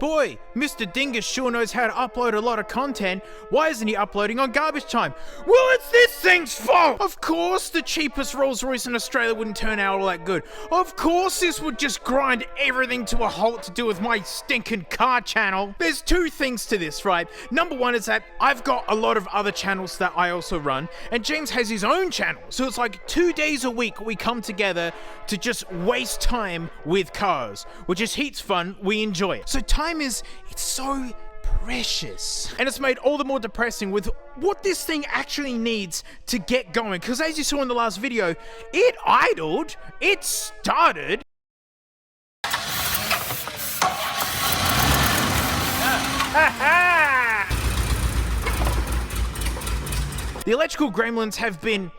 Boy, Mr. Dingus sure knows how to upload a lot of content. Why isn't he uploading on garbage time? Well, it's this thing's fault! Of course the cheapest Rolls Royce in Australia wouldn't turn out all that good. Of course this would just grind everything to a halt to do with my stinking car channel. There's two things to this, right? Number one is that I've got a lot of other channels that I also run, and James has his own channel. So it's like 2 days a week we come together to just waste time with cars, which is heaps fun. We enjoy it. So time it's so precious, and it's made all the more depressing with what this thing actually needs to get going, because as you saw in the last video, it idled, it started, the electrical gremlins have been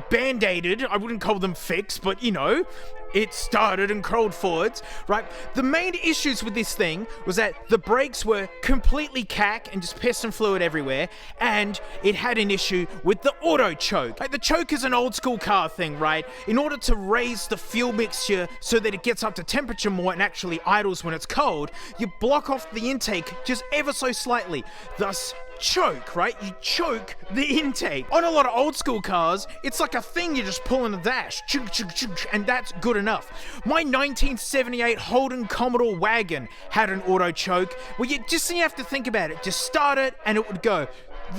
band-aided. I wouldn't call them fixed, but you know, it started and crawled forwards, right? The main issues with this thing was that the brakes were completely cack and just piston fluid everywhere, and it had an issue with the auto choke. Like, the choke is an old school car thing, right? In order to raise the fuel mixture so that it gets up to temperature more and actually idles when it's cold, you block off the intake just ever so slightly, thus choke, right? You choke the intake. On a lot of old school cars, it's like a thing you just pull in the dash, chug, chug, chug, and that's good enough. My 1978 Holden Commodore wagon had an auto choke where you just didn't have to think about it. Just start it and it would go.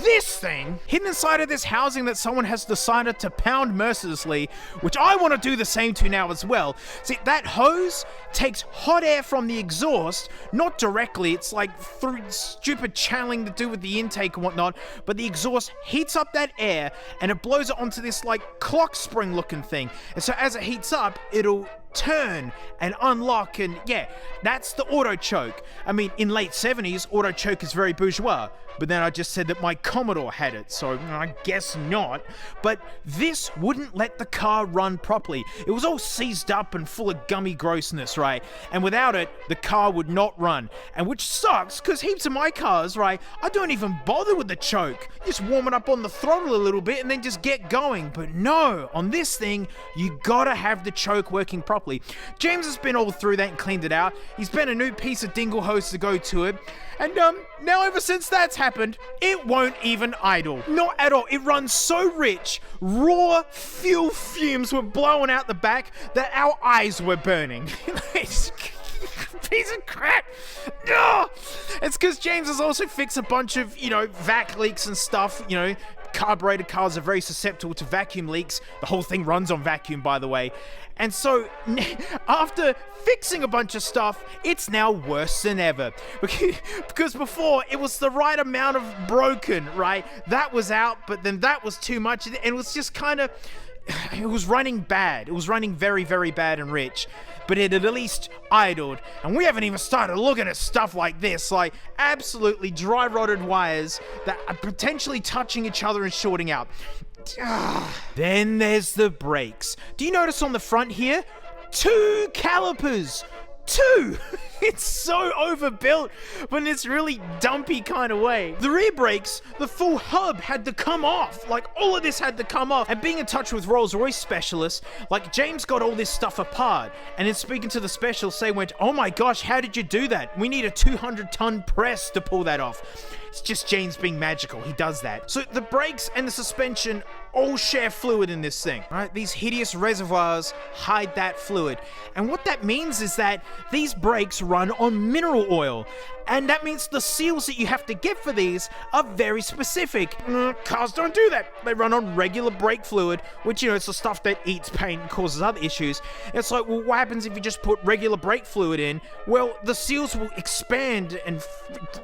This thing, hidden inside of this housing that someone has decided to pound mercilessly, which I want to do the same to now as well. See, that hose takes hot air from the exhaust, not directly, it's like through stupid channeling to do with the intake and whatnot, but the exhaust heats up that air and it blows it onto this like clock spring looking thing. And so as it heats up, it'll turn and unlock, and yeah, that's the auto choke. I mean, in late 70s, auto choke is very bourgeois, but then I just said that my Commodore had it, so I guess not. But this wouldn't let the car run properly. It was all seized up and full of gummy grossness, right? And without it, the car would not run. And which sucks, because heaps of my cars, right, I don't even bother with the choke. Just warm it up on the throttle a little bit and then just get going. But no, on this thing, you gotta have the choke working properly. James has been all through that and cleaned it out. He's been a new piece of dingle hose to go to it. And now ever since that's happened, it won't even idle. Not at all. It runs so rich, raw fuel fumes were blowing out the back that our eyes were burning. Piece of crap. No! It's because James has also fixed a bunch of, vac leaks and stuff, Carbureted cars are very susceptible to vacuum leaks. The whole thing runs on vacuum, by the way. And so, after fixing a bunch of stuff, it's now worse than ever. Because before, it was the right amount of broken, right? That was out, but then that was too much. And it was just kind of... It was running bad. It was running very, very bad and rich. But it had at least idled. And we haven't even started looking at stuff like this, like absolutely dry rotted wires that are potentially touching each other and shorting out. Then there's the brakes. Do you notice on the front here? 2 calipers. 2! It's so overbuilt, but in this really dumpy kind of way. The rear brakes, the full hub had to come off. Like, all of this had to come off. And being in touch with Rolls Royce specialists, like, James got all this stuff apart. And then speaking to the specialists, they went, oh my gosh, how did you do that? We need a 200-ton press to pull that off. It's just James being magical. He does that. So the brakes and the suspension all share fluid in this thing, right? These hideous reservoirs hide that fluid. And what that means is that these brakes run on mineral oil. And that means the seals that you have to get for these are very specific. Cars don't do that. They run on regular brake fluid, which, it's the stuff that eats paint and causes other issues. It's like, well, what happens if you just put regular brake fluid in? Well, the seals will expand and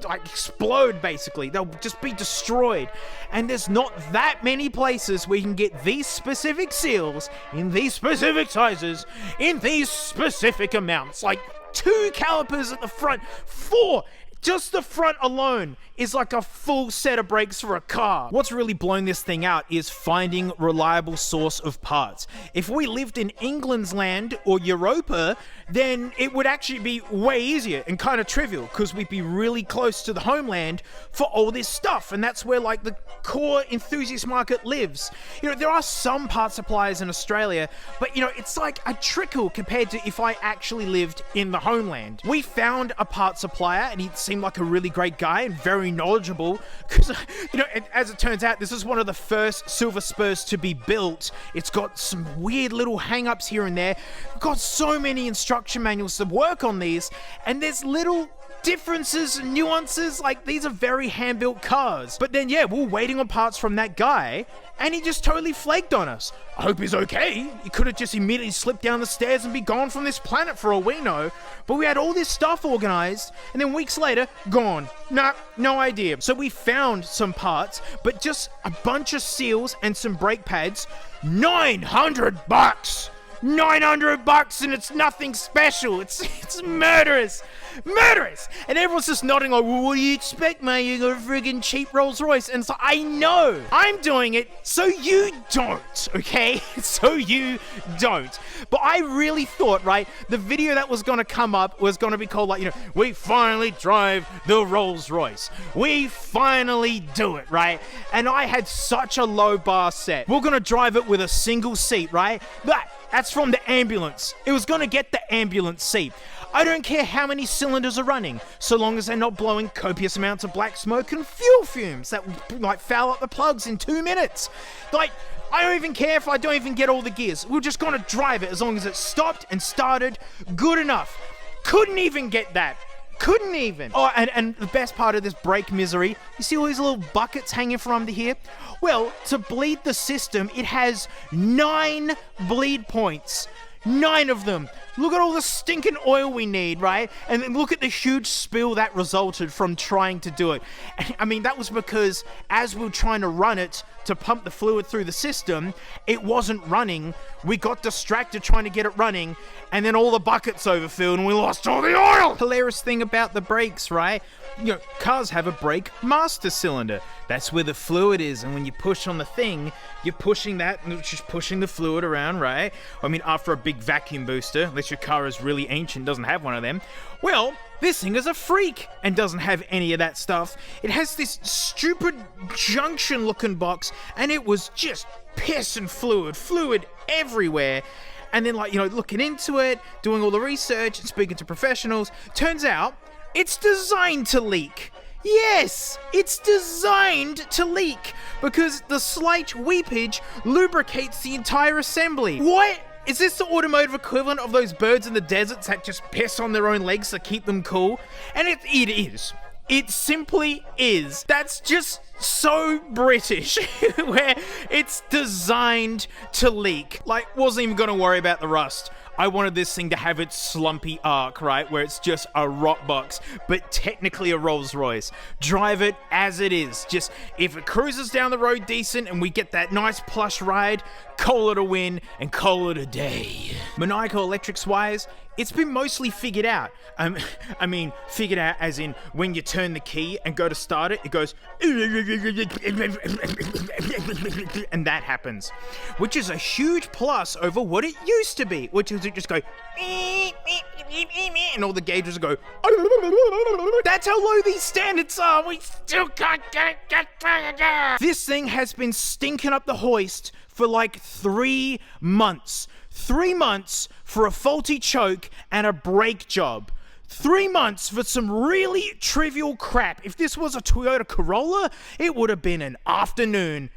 explode, basically. They'll just be destroyed. And there's not that many places where you can get these specific seals in these specific sizes in these specific amounts. Like 2 calipers at the front, 4 Just the front alone is like a full set of brakes for a car. What's really blowing this thing out is finding reliable source of parts. If we lived in England's land or Europa, then it would actually be way easier and kind of trivial because we'd be really close to the homeland for all this stuff. And that's where like the core enthusiast market lives. You know, there are some part suppliers in Australia, but you know, it's like a trickle compared to if I actually lived in the homeland. We found a part supplier and he seemed like a really great guy and very knowledgeable because, you know, as it turns out, this is one of the first Silver Spurs to be built. It's got some weird little hang-ups here and there. Got so many instruction manuals to work on these, and there's little differences and nuances. Like, these are very hand-built cars. But then, yeah, we're waiting on parts from that guy, and he just totally flaked on us. I hope he's okay. He could have just immediately slipped down the stairs and be gone from this planet for all we know. But we had all this stuff organized, and then weeks later, gone. Nah, no idea. So we found some parts, but just a bunch of seals and some brake pads. $900! $900 and it's nothing special. It's murderous. Murderous! And everyone's just nodding like, well, what do you expect, mate? You got a friggin' cheap Rolls Royce. And it's like, I know. I'm doing it so you don't, okay? So you don't. But I really thought, right, the video that was gonna come up was gonna be called like, you know, we finally drive the Rolls Royce. We finally do it, right? And I had such a low bar set. We're gonna drive it with a single seat, right? That's from the ambulance. It was gonna get the ambulance seat. I don't care how many cylinders are running, so long as they're not blowing copious amounts of black smoke and fuel fumes that like foul up the plugs in 2 minutes. Like, I don't even care if I don't even get all the gears. We're just gonna drive it as long as it stopped and started good enough. Couldn't even get that. Couldn't even. Oh, and the best part of this brake misery, you see all these little buckets hanging from under here? Well, to bleed the system, it has 9 bleed points. 9 of them. Look at all the stinking oil we need, right? And then look at the huge spill that resulted from trying to do it. I mean, that was because as we were trying to run it to pump the fluid through the system, it wasn't running. We got distracted trying to get it running, and then all the buckets overfilled and we lost all the oil. Hilarious thing about the brakes, right? You know, cars have a brake master cylinder. That's where the fluid is, and when you push on the thing, you're pushing that, and it's just pushing the fluid around, right? I mean, after a big vacuum booster, unless your car is really ancient, doesn't have one of them. Well, this thing is a freak and doesn't have any of that stuff. It has this stupid junction-looking box, and it was just piss and fluid everywhere. And then, like, you know, looking into it, doing all the research and speaking to professionals, turns out it's designed to leak. Yes, it's designed to leak because the slight weepage lubricates the entire assembly. What? Is this the automotive equivalent of those birds in the deserts that just piss on their own legs to keep them cool? And it is. It simply is. That's just so British, where it's designed to leak. Like, wasn't even gonna worry about the rust. I wanted this thing to have its slumpy arc, right, where it's just a rock box, but technically a Rolls Royce. Drive it as it is. Just, if it cruises down the road decent and we get that nice plush ride, call it a win and call it a day. Maniacal Electrics wise, it's been mostly figured out. I mean, figured out as in when you turn the key and go to start it, it goes and that happens, which is a huge plus over what it used to be, which is it just go and all the gauges go. That's how low these standards are. We still can't get. This thing has been stinking up the hoist for like 3 months. 3 months for a faulty choke and a brake job. 3 months for some really trivial crap. If this was a Toyota Corolla, it would have been an afternoon.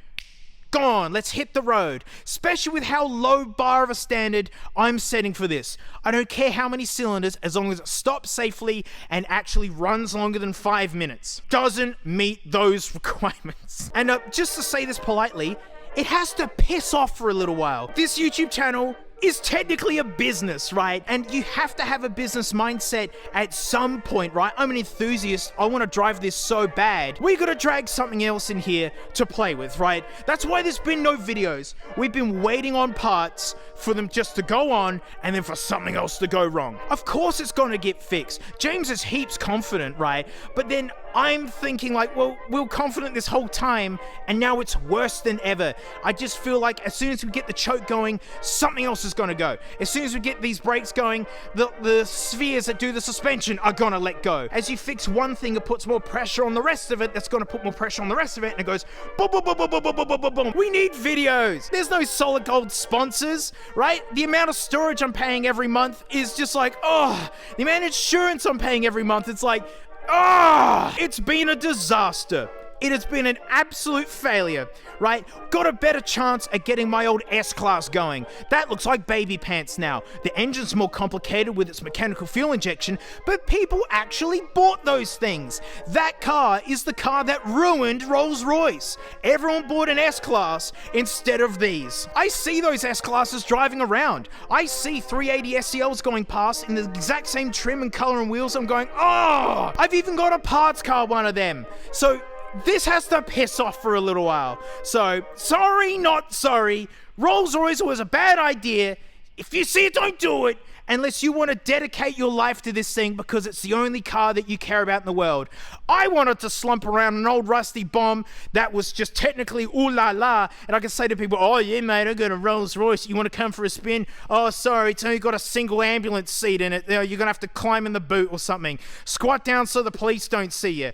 Gone, let's hit the road. Especially with how low bar of a standard I'm setting for this. I don't care how many cylinders, as long as it stops safely and actually runs longer than 5 minutes. Doesn't meet those requirements. And just to say this politely, it has to piss off for a little while. This YouTube channel is technically a business, right? And you have to have a business mindset at some point, right? I'm an enthusiast. I want to drive this so bad. We got to drag something else in here to play with, right? That's why there's been no videos. We've been waiting on parts for them just to go on and then for something else to go wrong. Of course it's going to get fixed. James is heaps confident, right? But then I'm thinking like, well, we were confident this whole time and now it's worse than ever. I just feel like as soon as we get the choke going, something else is going to go. As soon as we get these brakes going, the spheres that do the suspension are going to let go. As you fix one thing, it puts more pressure on the rest of it. That's going to put more pressure on the rest of it. And it goes boom, boom, boom, boom, boom, boom, boom, boom, boom, boom. We need videos. There's no solid gold sponsors, right? The amount of storage I'm paying every month is just like, oh, the amount of insurance I'm paying every month, it's like, ah, it's been a disaster. It has been an absolute failure, right? Got a better chance at getting my old S-Class going. That looks like baby pants now. The engine's more complicated with its mechanical fuel injection, but people actually bought those things. That car is the car that ruined Rolls Royce. Everyone bought an S-Class instead of these. I see those S-Classes driving around. I see 380 SELs going past in the exact same trim and color and wheels. I'm going, oh! I've even got a parts car, one of them. So this has to piss off for a little while. So, sorry, not sorry. Rolls Royce was a bad idea. If you see it, don't do it. Unless you want to dedicate your life to this thing because it's the only car that you care about in the world. I wanted to slump around an old rusty bomb that was just technically ooh la la, and I can say to people, oh yeah mate, I got a Rolls Royce, you want to come for a spin? Oh sorry, it's only got a single ambulance seat in it. You're going to have to climb in the boot or something. Squat down so the police don't see you.